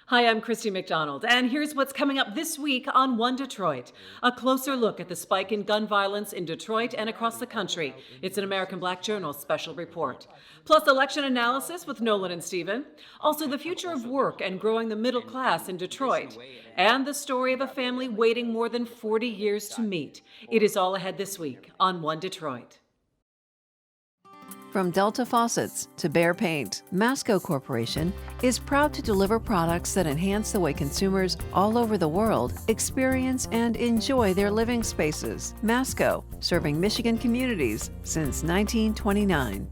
Hi, I'm Christy McDonald, and here's what's coming up this week on One Detroit. A closer look at the spike in gun violence in Detroit and across the country. It's an American Black Journal special report. Plus, election analysis with Nolan and Stephen. Also, the future of work and growing the middle class in Detroit. And the story of a family waiting more than 40 years to meet. It is all ahead this week on One Detroit. From Delta Faucets to Behr Paint, Masco Corporation is proud to deliver products that enhance the way consumers all over the world experience and enjoy their living spaces. Masco, serving Michigan communities since 1929.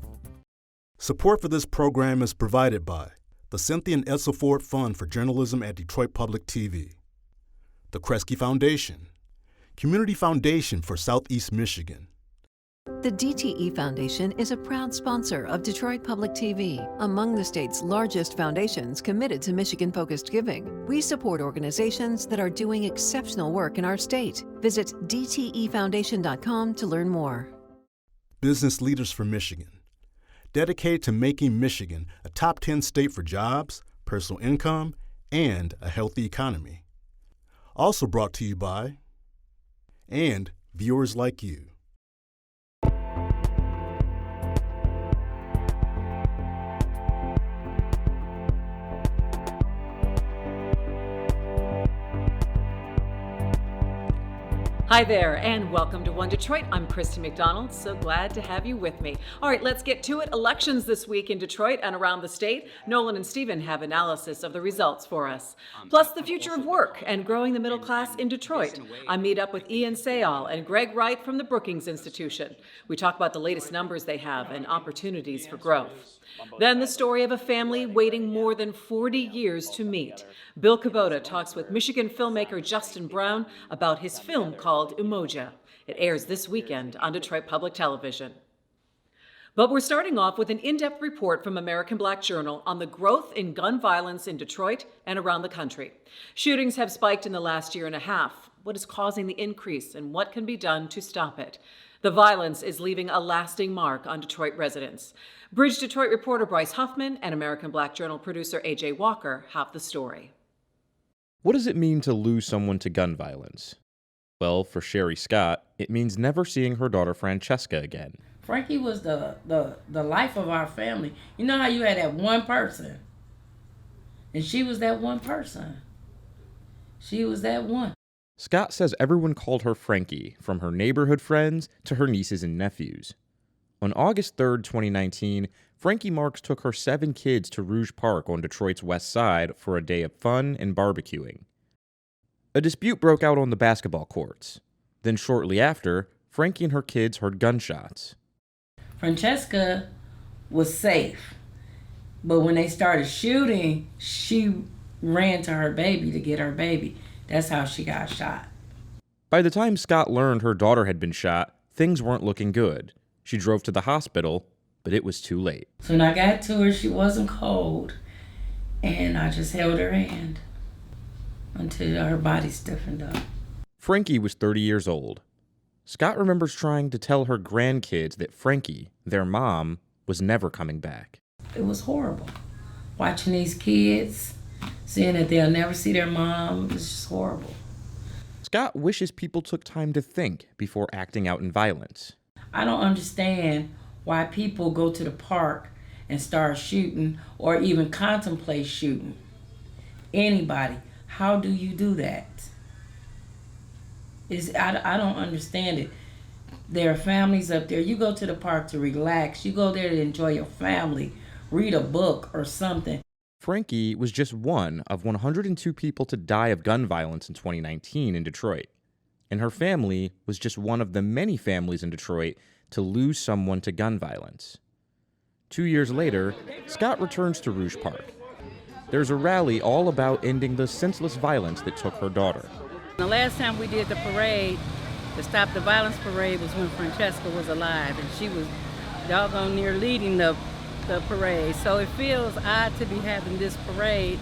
Support for this program is provided by the Cynthia and Edsel Ford Fund for Journalism at Detroit Public TV, the Kresge Foundation, Community Foundation for Southeast Michigan. The DTE Foundation is a proud sponsor of Detroit Public TV, among the state's largest foundations committed to Michigan-focused giving. We support organizations that are doing exceptional work in our state. Visit dtefoundation.com to learn more. Business Leaders for Michigan, dedicated to making Michigan a top 10 state for jobs, personal income, and a healthy economy. Also brought to you by, and viewers like you. Hi there, and welcome to One Detroit. I'm Christy McDonald, so glad to have you with me. All right, let's get to it. Elections this week in Detroit and around the state. Nolan and Stephen have analysis of the results for us. Plus, the future of work and growing the middle class in Detroit. I meet up with Ian Sayal and Greg Wright from the Brookings Institution. We talk about the latest numbers they have and opportunities for growth. Then the story of a family waiting more than 40 years to meet. Bill Kubota talks with Michigan filmmaker Justin Brown about his film called Umoja. It airs this weekend on Detroit Public Television. But we're starting off with an in-depth report from American Black Journal on the growth in gun violence in Detroit and around the country. Shootings have spiked in the last year and a half. What is causing the increase and what can be done to stop it? The violence is leaving a lasting mark on Detroit residents. BridgeDetroit reporter Bryce Huffman and American Black Journal producer A.J. Walker have the story. What does it mean to lose someone to gun violence? Well, for Sherry Scott, it means never seeing her daughter Francesca again. Frankie was the life of our family. You know how you had that one person? And she was that one person. She was that one. Scott says everyone called her Frankie, from her neighborhood friends to her nieces and nephews. On August 3rd, 2019, Frankie Marks took her 7 kids to Rouge Park on Detroit's west side for a day of fun and barbecuing. A dispute broke out on the basketball courts. Then shortly after, Frankie and her kids heard gunshots. Francesca was safe, but when they started shooting, she ran to her baby to get her baby. That's how she got shot. By the time Scott learned her daughter had been shot, things weren't looking good. She drove to the hospital, but it was too late. So when I got to her, she wasn't cold, and I just held her hand until her body stiffened up. Frankie was 30 years old. Scott remembers trying to tell her grandkids that Frankie, their mom, was never coming back. It was horrible. Watching these kids, seeing that they'll never see their mom, it was just horrible. Scott wishes people took time to think before acting out in violence. I don't understand why people go to the park and start shooting or even contemplate shooting. Anybody. How do you do that? I don't understand it. There are families up there. You go to the park to relax. You go there to enjoy your family, read a book or something. Frankie was just one of 102 people to die of gun violence in 2019 in Detroit. And her family was just one of the many families in Detroit to lose someone to gun violence. 2 years later, Scott returns to Rouge Park. There's a rally all about ending the senseless violence that took her daughter. The last time we did the parade, the Stop the Violence parade, was when Francesca was alive, and she was doggone near leading the parade. So it feels odd to be having this parade,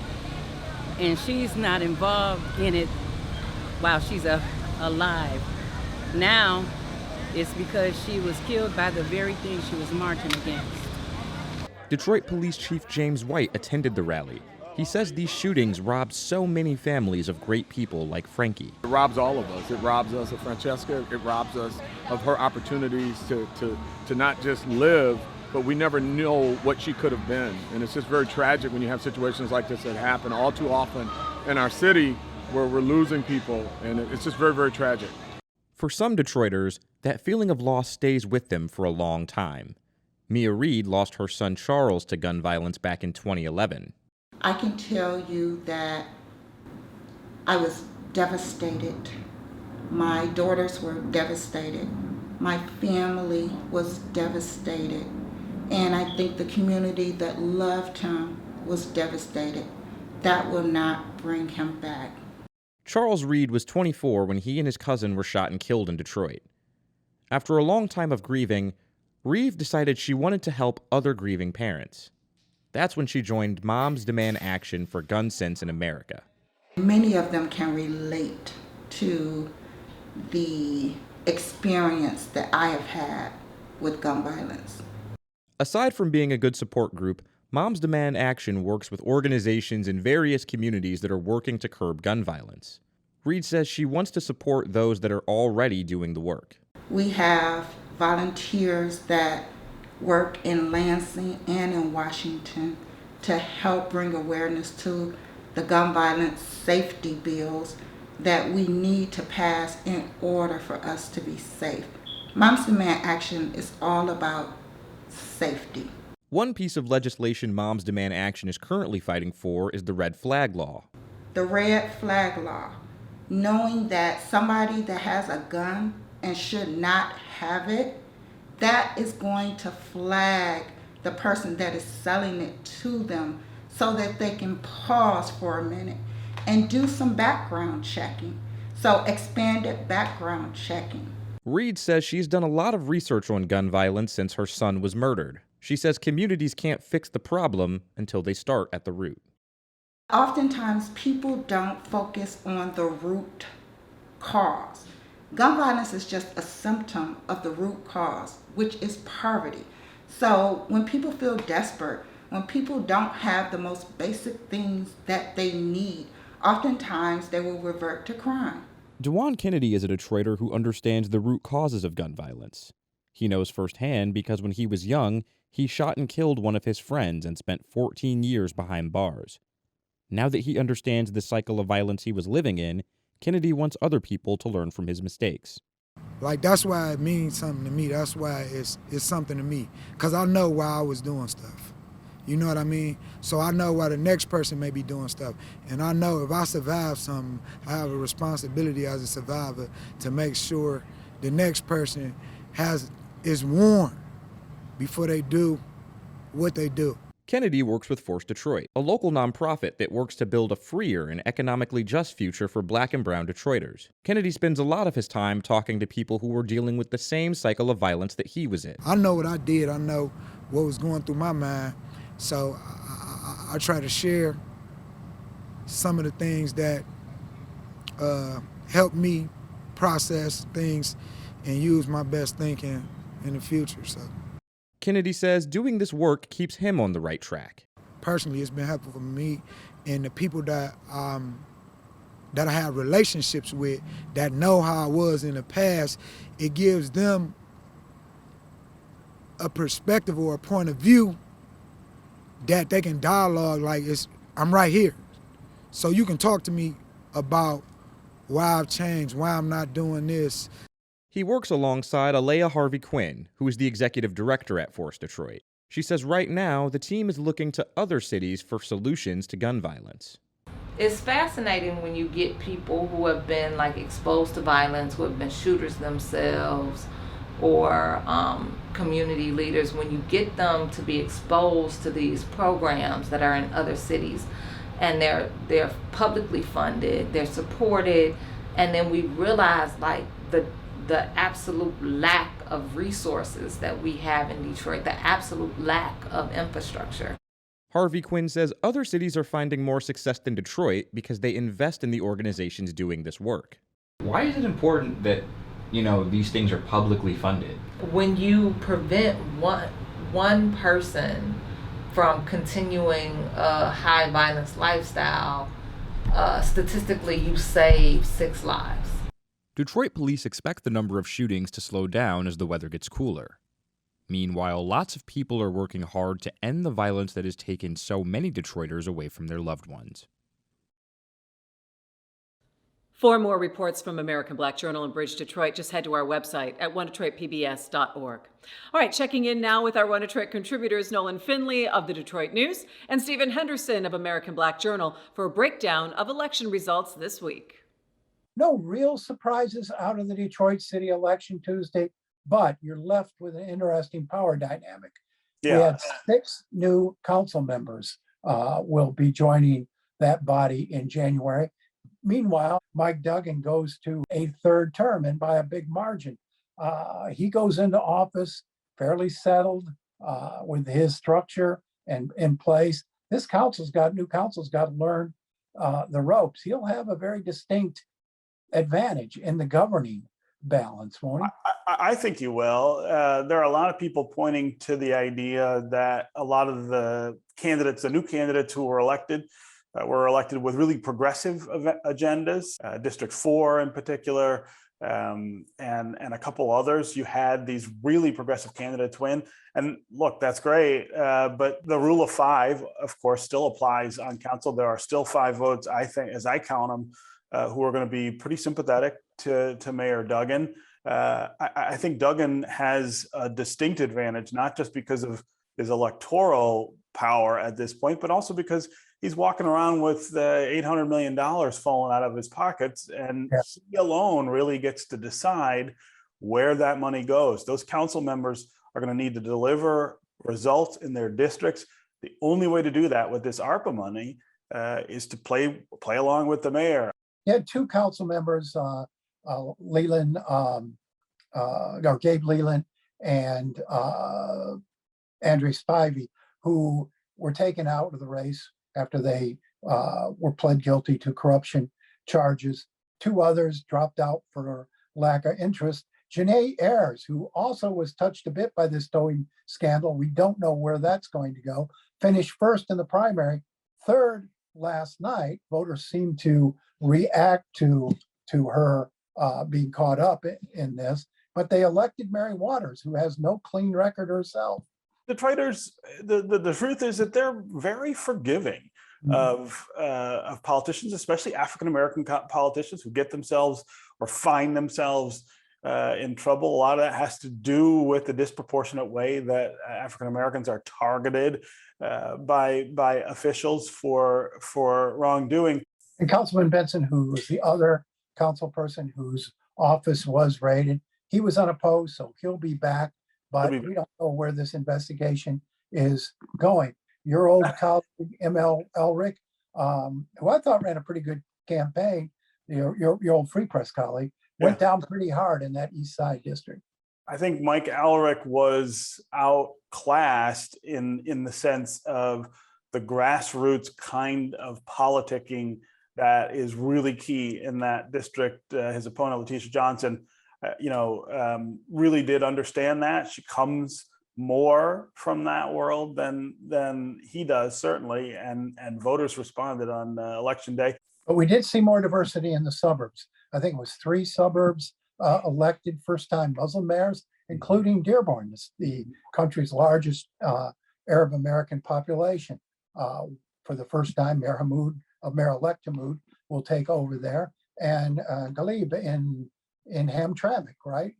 and she's not involved in it while she's alive. Now, it's because she was killed by the very thing she was marching against. Detroit Police Chief James White attended the rally. He says these shootings robbed so many families of great people like Frankie. It robs all of us. It robs us of Francesca. It robs us of her opportunities to not just live, but we never know what she could have been. And it's just very tragic when you have situations like this that happen all too often in our city where we're losing people, and it's just very, very tragic. For some Detroiters, that feeling of loss stays with them for a long time. Mia Reed lost her son Charles to gun violence back in 2011. I can tell you that I was devastated. My daughters were devastated. My family was devastated. And I think the community that loved him was devastated. That will not bring him back. Charles Reed was 24 when he and his cousin were shot and killed in Detroit. After a long time of grieving, Reed decided she wanted to help other grieving parents. That's when she joined Moms Demand Action for Gun Sense in America. Many of them can relate to the experience that I have had with gun violence. Aside from being a good support group, Moms Demand Action works with organizations in various communities that are working to curb gun violence. Reed says she wants to support those that are already doing the work. We have volunteers that work in Lansing and in Washington to help bring awareness to the gun violence safety bills that we need to pass in order for us to be safe. Moms Demand Action is all about safety. One piece of legislation Moms Demand Action is currently fighting for is the red flag law. The red flag law, knowing that somebody that has a gun and should not have it, that is going to flag the person that is selling it to them so that they can pause for a minute and do some background checking. So expanded background checking. Reed says she's done a lot of research on gun violence since her son was murdered. She says communities can't fix the problem until they start at the root. Oftentimes people don't focus on the root cause. Gun violence is just a symptom of the root cause, which is poverty. So when people feel desperate, when people don't have the most basic things that they need, oftentimes they will revert to crime. DeJuan Kennedy is a Detroiter who understands the root causes of gun violence. He knows firsthand because when he was young, he shot and killed one of his friends and spent 14 years behind bars. Now that he understands the cycle of violence he was living in, Kennedy wants other people to learn from his mistakes. Like, that's why it means something to me. That's why it's something to me. Because I know why I was doing stuff. You know what I mean? So I know why the next person may be doing stuff. And I know if I survive something, I have a responsibility as a survivor to make sure the next person is warned before they do what they do. Kennedy works with Force Detroit, a local nonprofit that works to build a freer and economically just future for Black and brown Detroiters. Kennedy spends a lot of his time talking to people who were dealing with the same cycle of violence that he was in. I know what I did. I know what was going through my mind. So I try to share some of the things that help me process things and use my best thinking in the future. So Kennedy says doing this work keeps him on the right track. Personally, it's been helpful for me and the people that I have relationships with that know how I was in the past. It gives them a perspective or a point of view that they can dialogue like I'm right here. So you can talk to me about why I've changed, why I'm not doing this. He works alongside Alea Harvey Quinn, who is the executive director at Force Detroit. She says right now the team is looking to other cities for solutions to gun violence. It's fascinating when you get people who have been exposed to violence, who have been shooters themselves, or community leaders, when you get them to be exposed to these programs that are in other cities, and they're publicly funded, they're supported, and then we realize the absolute lack of resources that we have in Detroit, the absolute lack of infrastructure. Harvey Quinn says other cities are finding more success than Detroit because they invest in the organizations doing this work. Why is it important that, these things are publicly funded? When you prevent one person from continuing a high violence lifestyle, statistically you save 6 lives. Detroit police expect the number of shootings to slow down as the weather gets cooler. Meanwhile, lots of people are working hard to end the violence that has taken so many Detroiters away from their loved ones. For more reports from American Black Journal and Bridge Detroit, just head to our website at onedetroitpbs.org. All right, checking in now with our One Detroit contributors, Nolan Finley of the Detroit News and Stephen Henderson of American Black Journal for a breakdown of election results this week. No real surprises out of the Detroit City election Tuesday, but you're left with an interesting power dynamic. Yeah. We had 6 new council members will be joining that body in January. Meanwhile, Mike Duggan goes to a 3rd term, and by a big margin. He goes into office fairly settled with his structure and in place. This new council's got to learn the ropes. He'll have a very distinct advantage in the governing balance, won't he? I think you will. There are a lot of people pointing to the idea that a lot of the new candidates who were elected with really progressive agendas, District 4 in particular, and a couple others. You had these really progressive candidates win. And look, that's great. But the rule of 5, of course, still applies on council. There are still 5 votes, I think, as I count them, who are going to be pretty sympathetic to Mayor Duggan. I think Duggan has a distinct advantage, not just because of his electoral power at this point, but also because he's walking around with $800 million falling out of his pockets, and he alone really gets to decide where that money goes. Those council members are going to need to deliver results in their districts. The only way to do that with this ARPA money is to play along with the mayor. He had 2 council members, Leland, Gabe Leland and Andre Spivey, who were taken out of the race after they were pled guilty to corruption charges. 2 others dropped out for lack of interest. Janae Ayers, who also was touched a bit by this towing scandal, we don't know where that's going to go, finished 1st in the primary. 3rd last night. Voters seem to react to her being caught up in this, but they elected Mary Waters, who has no clean record herself. Detroiters, the truth is that they're very forgiving of politicians, especially African-American politicians who get themselves or find themselves in trouble. A lot of that has to do with the disproportionate way that African-Americans are targeted by officials for wrongdoing. And Councilman Benson, who was the other council person whose office was raided, he was unopposed, so he'll be back. But we don't know where this investigation is going. Your old colleague, M.L. Elric, who I thought ran a pretty good campaign, your old Free Press colleague, went down pretty hard in that East Side district. I think Mike Elric was outclassed in the sense of the grassroots kind of politicking that is really key in that district. His opponent, Letitia Johnson, really did understand that. She comes more from that world than he does, certainly, and voters responded on election day. But we did see more diversity in the suburbs. I think it was 3 suburbs elected first-time Muslim mayors, including Dearborn, the country's largest Arab American population. For the first time, Mayor-elect Hammoud will take over there, and Ghalib in Hamtramck, right,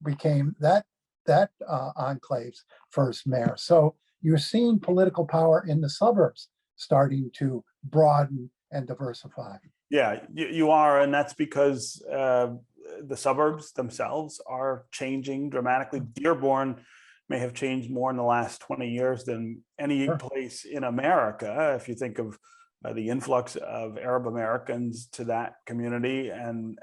became that enclave's first mayor. So you're seeing political power in the suburbs starting to broaden and diversify. Yeah, you are, and that's because the suburbs themselves are changing dramatically. Dearborn may have changed more in the last 20 years than any place in America, if you think of the influx of Arab Americans to that community and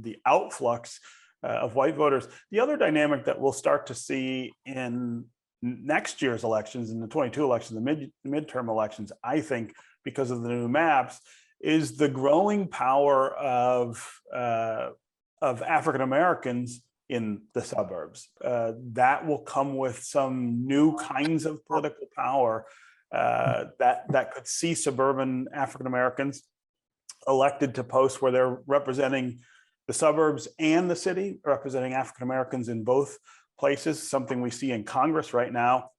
the outflux of white voters. The other dynamic that we'll start to see in next year's elections, in the 22 elections, the midterm elections, I think, because of the new maps, is the growing power of African Americans in the suburbs. That will come with some new kinds of political power that could see suburban African Americans elected to posts where they're representing the suburbs and the city, representing African Americans in both places, something we see in Congress right now,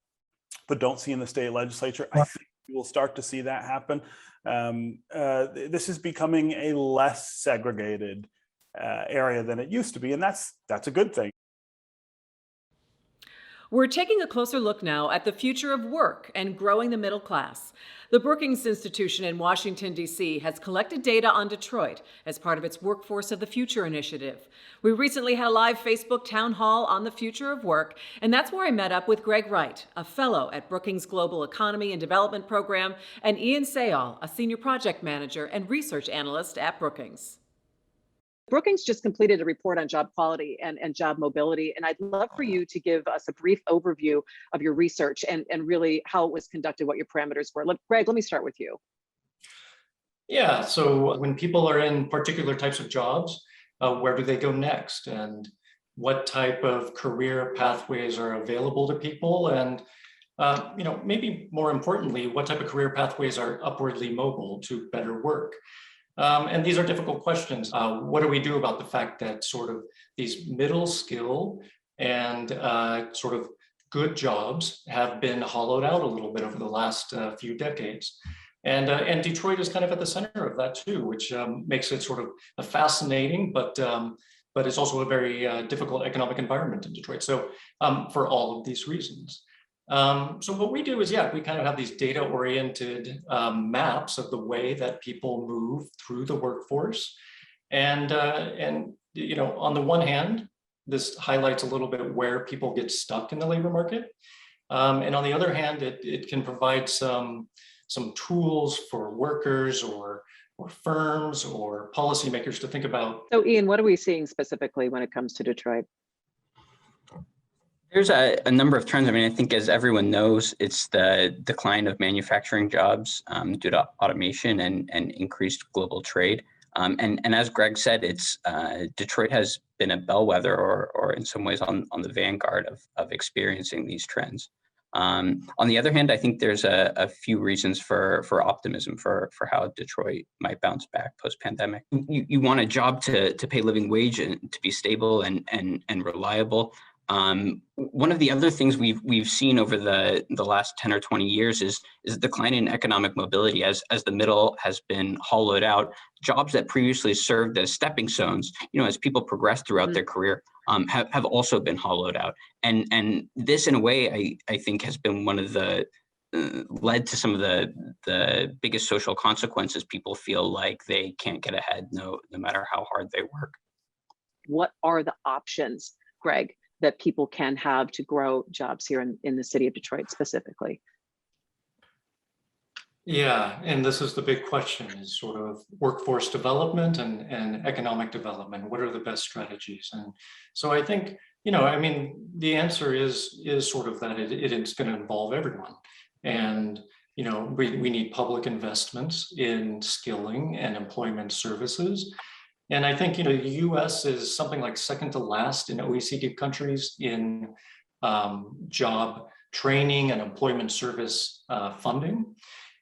but don't see in the state legislature. I think we will start to see that happen. This is becoming a less segregated area than it used to be, and that's a good thing. We're taking a closer look now at the future of work and growing the middle class. The Brookings Institution in Washington, D.C. has collected data on Detroit as part of its Workforce of the Future initiative. We recently had a live Facebook town hall on the future of work, and that's where I met up with Greg Wright, a fellow at Brookings Global Economy and Development Program, and Ian Sayall, a senior project manager and research analyst at Brookings. Brookings just completed a report on job quality and job mobility, and I'd love for you to give us a brief overview of your research and really how it was conducted, what your parameters were. Greg, let me start with you. Yeah, so when people are in particular types of jobs, where do they go next? And what type of career pathways are available to people? And maybe more importantly, what type of career pathways are upwardly mobile to better work? And these are difficult questions. What do we do about the fact that sort of these middle skill and sort of good jobs have been hollowed out a little bit over the last few decades? And Detroit is kind of at the center of that too, which makes it sort of a fascinating, but it's also a very difficult economic environment in Detroit. So for all of these reasons. So what we do is, we kind of have these data-oriented maps of the way that people move through the workforce. And on the one hand, this highlights a little bit where people get stuck in the labor market. And on the other hand, it can provide some tools for workers or firms or policymakers to think about. So Ian, what are we seeing specifically when it comes to Detroit? There's a number of trends. I mean, I think as everyone knows, it's the decline of manufacturing jobs due to automation and increased global trade. And as Greg said, it's Detroit has been a bellwether or in some ways on the vanguard of experiencing these trends. On the other hand, I think there's a few reasons for optimism for how Detroit might bounce back post-pandemic. You want a job to pay living wage and to be stable and reliable. One of the other things we've seen over the last 10 or 20 years is a decline in economic mobility as the middle has been hollowed out. Jobs that previously served as stepping stones, as people progress throughout their career, have also been hollowed out. And this, in a way, I think has been one of the led to some of the biggest social consequences. People feel like they can't get ahead no matter how hard they work. What are the options, Greg, that people can have to grow jobs here in the city of Detroit specifically? Yeah, and this is the big question, is sort of workforce development and economic development. What are the best strategies? And so I think, the answer is sort of that it's going to involve everyone. And, we need public investments in skilling and employment services. And I think, the US is something like second to last in OECD countries in job training and employment service funding.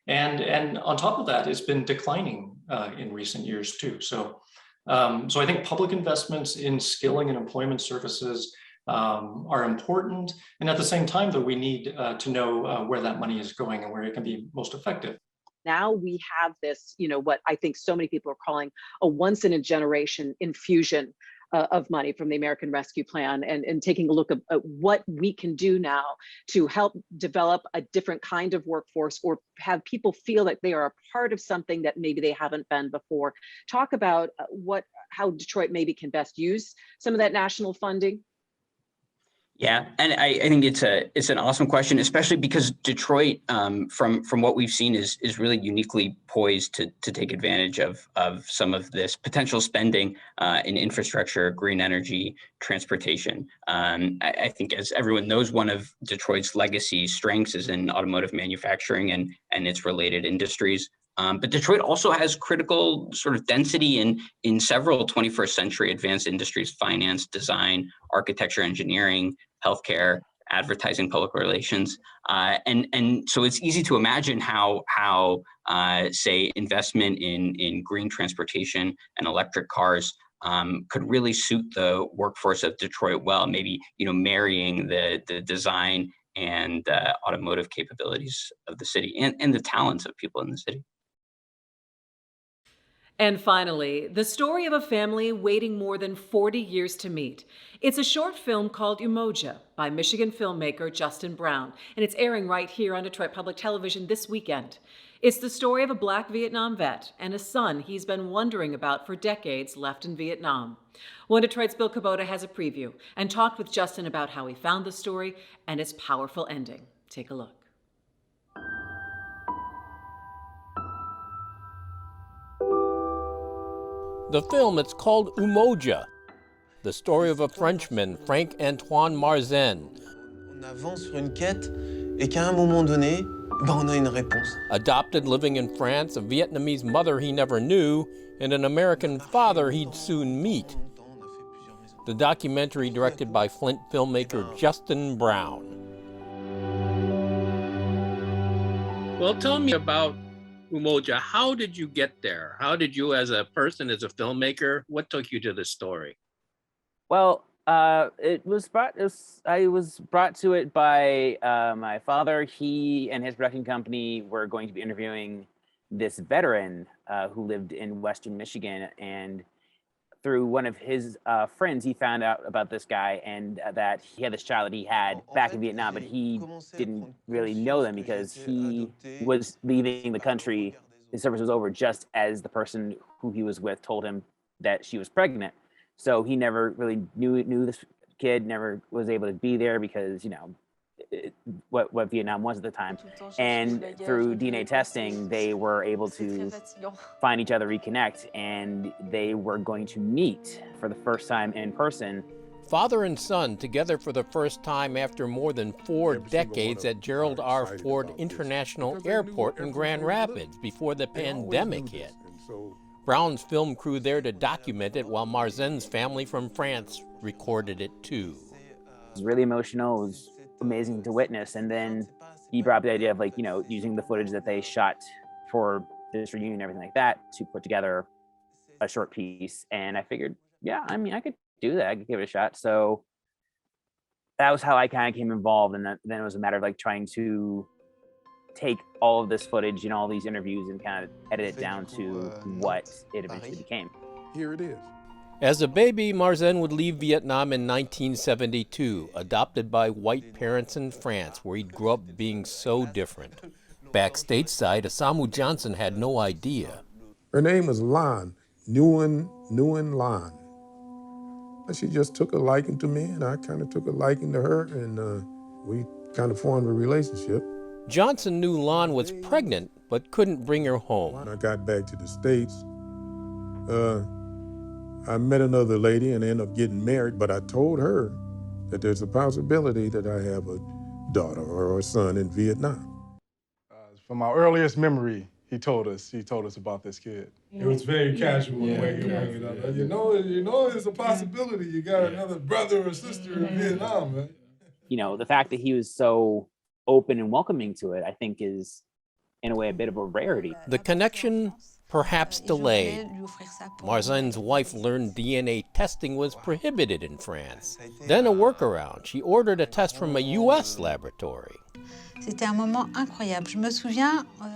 And on top of that, it's been declining in recent years too. So I think public investments in skilling and employment services are important. And at the same time, though, we need to know where that money is going and where it can be most effective. Now we have this, what I think so many people are calling a once in a generation infusion of money from the American Rescue Plan, and taking a look at what we can do now to help develop a different kind of workforce, or have people feel like they are a part of something that maybe they haven't been before. Talk about how Detroit maybe can best use some of that national funding. Yeah, and I think it's an awesome question, especially because Detroit, from what we've seen, is really uniquely poised to take advantage of some of this potential spending in infrastructure, green energy, transportation. I think, as everyone knows, one of Detroit's legacy strengths is in automotive manufacturing and its related industries. But Detroit also has critical sort of density in several 21st century advanced industries: finance, design, architecture, engineering, healthcare, advertising, public relations. And so it's easy to imagine how say investment in green transportation and electric cars could really suit the workforce of Detroit well, maybe, marrying the design and automotive capabilities of the city and the talents of people in the city. And finally, the story of a family waiting more than 40 years to meet. It's a short film called Umoja by Michigan filmmaker Justin Brown, and it's airing right here on Detroit Public Television this weekend. It's the story of a Black Vietnam vet and a son he's been wondering about for decades left in Vietnam. One Detroit's Bill Kubota has a preview and talked with Justin about how he found the story and its powerful ending. Take a look. The film, it's called Umoja, the story of a Frenchman, Frank-Antoine Marzen. On avance sur une quête et qu'à un moment donné, on a une réponse. Adopted, living in France, a Vietnamese mother he never knew, and an American father he'd soon meet. The documentary directed by Flint filmmaker Justin Brown. Well, tell me about Umoja. How did you get there? How did you, as a person, as a filmmaker, what took you to this story? Well, I was brought to it by my father. He and his production company were going to be interviewing this veteran who lived in Western Michigan, and through one of his friends, he found out about this guy and that he had this child that he had back in Vietnam, but he didn't really know them because he was leaving the country. His service was over just as the person who he was with told him that she was pregnant. So he never really knew this kid, never was able to be there because, what Vietnam was at the time. And through DNA testing, they were able to find each other, reconnect, and they were going to meet for the first time in person. Father and son together for the first time after more than 4 decades at Gerald R. Ford International Airport in Grand Rapids before the pandemic hit. Brown's film crew there to document it while Marzen's family from France recorded it too. It was really emotional. It was amazing to witness. And then he brought up the idea of using the footage that they shot for this reunion and everything like that to put together a short piece. And I figured, I could do that. I could give it a shot. So that was how I kind of came involved. And then it was a matter of trying to take all of this footage and all these interviews and kind of edit it down to what it eventually became. Here it is. As a baby, Marzen would leave Vietnam in 1972, adopted by white parents in France, where he'd grow up being so different. Back stateside, Asamu Johnson had no idea. Her name was Lan, Nguyen Lan. And she just took a liking to me, and I kind of took a liking to her, and we kind of formed a relationship. Johnson knew Lan was pregnant, but couldn't bring her home. When I got back to the States, I met another lady and ended up getting married, but I told her that there's a possibility that I have a daughter or a son in Vietnam. From my earliest memory, he told us about this kid. It was very casual the way he bring it up. You know, it's a possibility. You got another brother or sister in Vietnam, man. The fact that he was so open and welcoming to it, I think is, in a way, a bit of a rarity. The connection, perhaps delayed. Marzen's wife learned DNA testing was prohibited in France. Then a workaround. She ordered a test from a U.S. laboratory. C'était un moment incroyable. Je me souviens, on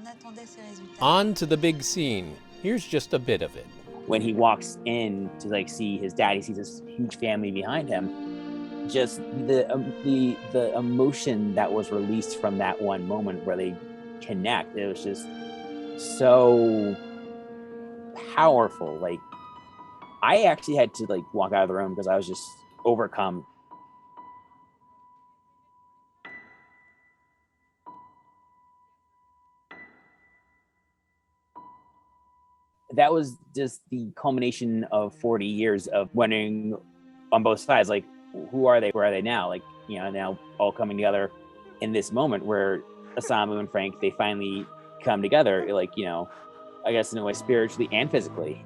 attendait ces résultats. On to the big scene. Here's just a bit of it. When he walks in to see his dad, he sees this huge family behind him. Just the emotion that was released from that one moment where they connect, it was just so powerful. I actually had to walk out of the room because I was just overcome. That was just the culmination of 40 years of wondering on both sides, who are they? Where are they now? Now all coming together in this moment where Asamu and Frank, they finally come together, like, you know, I guess in a way spiritually and physically.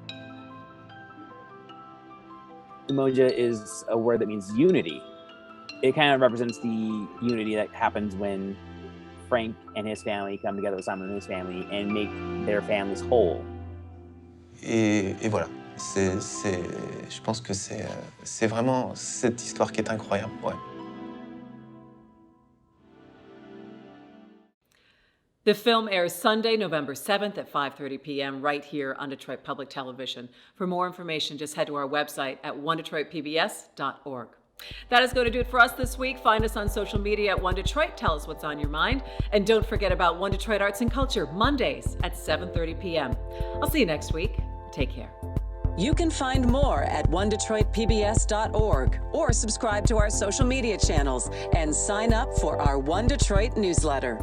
Umoja is a word that means unity. It kind of represents the unity that happens when Frank and his family come together with Simon and his family and make their families whole. Et voilà, je pense que c'est vraiment cette histoire qui est incroyable. Ouais. The film airs Sunday, November 7th at 5:30 p.m. right here on Detroit Public Television. For more information, just head to our website at onedetroitpbs.org. That is going to do it for us this week. Find us on social media at One Detroit. Tell us what's on your mind. And don't forget about One Detroit Arts and Culture, Mondays at 7:30 p.m. I'll see you next week. Take care. You can find more at onedetroitpbs.org or subscribe to our social media channels and sign up for our One Detroit newsletter.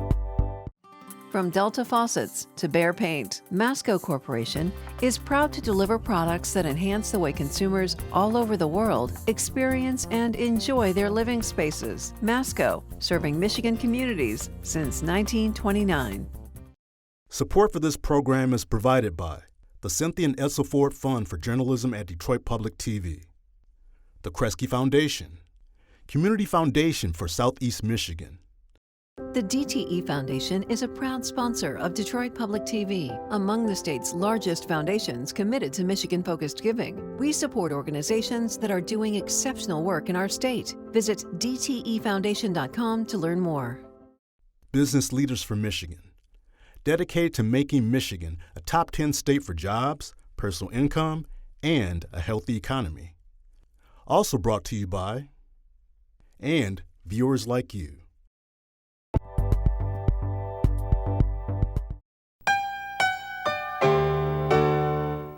From Delta Faucets to Behr Paint, Masco Corporation is proud to deliver products that enhance the way consumers all over the world experience and enjoy their living spaces. Masco, serving Michigan communities since 1929. Support for this program is provided by the Cynthia and Edsel Ford Fund for Journalism at Detroit Public TV, the Kresge Foundation, Community Foundation for Southeast Michigan. The DTE Foundation is a proud sponsor of Detroit Public TV, among the state's largest foundations committed to Michigan-focused giving. We support organizations that are doing exceptional work in our state. Visit dtefoundation.com to learn more. Business Leaders for Michigan, dedicated to making Michigan a top 10 state for jobs, personal income, and a healthy economy. Also brought to you by, and viewers like you.